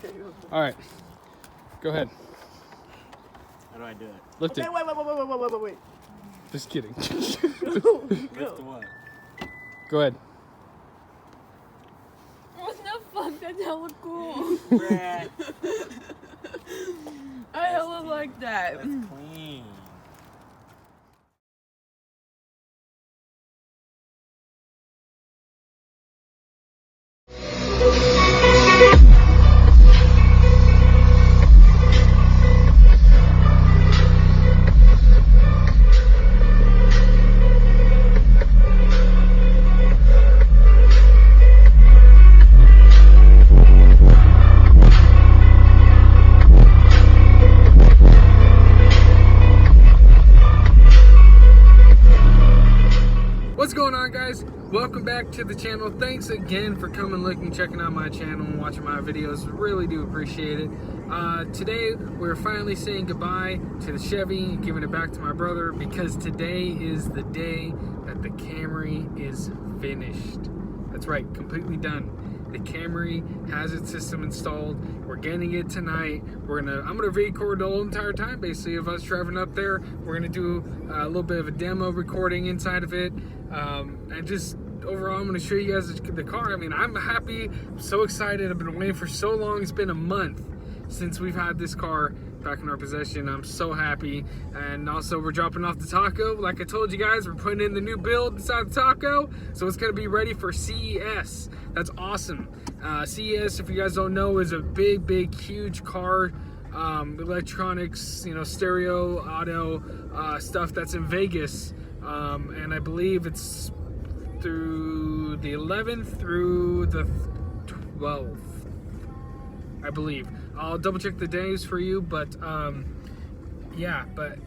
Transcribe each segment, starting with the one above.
Okay. All right. Go ahead. How do I do it? Lift it. Wait. Just kidding. Go. Lift the what? Go ahead. What the fuck? That's hella cool. Brad. I hella like that. That's clean. What's going on, guys? Welcome back to the channel. Thanks again for coming, looking, checking out my channel and watching my videos. Really do appreciate it. Today we're finally saying goodbye to the Chevy and giving it back to my brother, because today is the day that the Camry is finished. That's right, completely done. The Camry has its system installed. We're getting it tonight. I'm gonna record the whole entire time, basically, of us driving up there. We're gonna do a little bit of a demo recording inside of it, and just overall, I'm gonna show you guys the car. I mean, I'm happy. I'm so excited. I've been waiting for so long. It's been a month since we've had this car back in our possession. I'm so happy. And also, we're dropping off the Taco. Like I told you guys, we're putting in the new build inside the Taco, so it's gonna be ready for CES. That's awesome. CES, if you guys don't know, is a big, huge car, electronics, stereo, audio, stuff that's in Vegas. And I believe it's through the 11th through the 12th, I believe. I'll double check the days for you, but yeah, but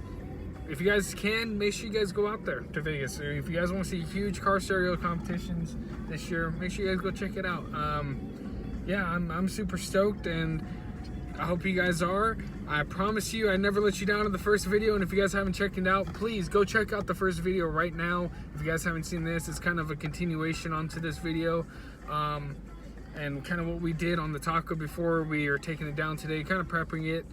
if you guys can, make sure you guys go out there to Vegas. Or if you guys want to see huge car stereo competitions this year, make sure you guys go check it out. Yeah, I'm super stoked, and I hope you guys are. I promise you, I never let you down in the first video, and if you guys haven't checked it out, please go check out the first video right now. If you guys haven't seen this, it's kind of a continuation onto this video. And kind of what we did on the Taco before we are taking it down today, kind of prepping it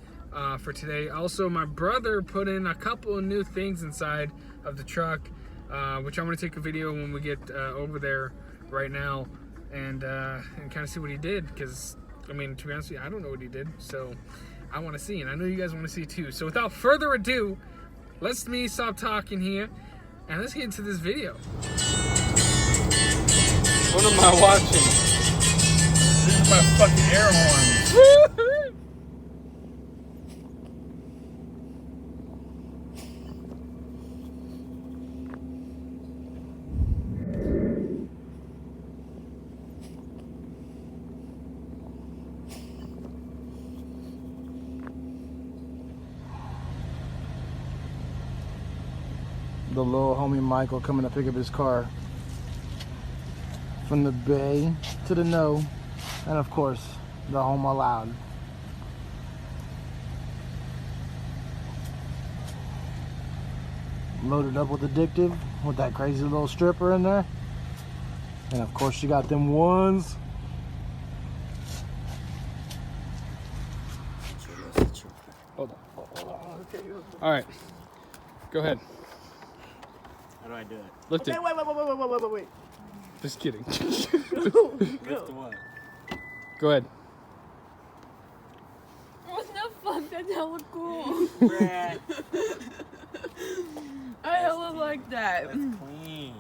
for today. Also, my brother put in a couple of new things inside of the truck, which I'm going to take a video when we get over there right now, and kind of see what he did, because I mean, to be honest with you, I don't know what he did, so I want to see, and I know you guys want to see too. So without further ado, let's stop talking here, and let's get into this video. What am I watching? This is my fucking air horn. The little homie Michael coming to pick up his car from the bay to the no, and of course the home allowed. Loaded up with Addictive with that crazy little stripper in there, and of course she got them ones. Hold on. All right, go ahead. How do I do it? Lift it. Wait. Just kidding. Go. Lift the what? Go ahead. What the fuck? That's hella cool. Brad. I hella like that. That's clean.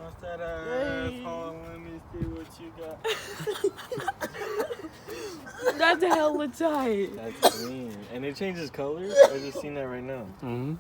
What's that asshole? Let me see what you got. That's hella tight. That's clean. And it changes colors? I just seen that right now. Mm-hmm.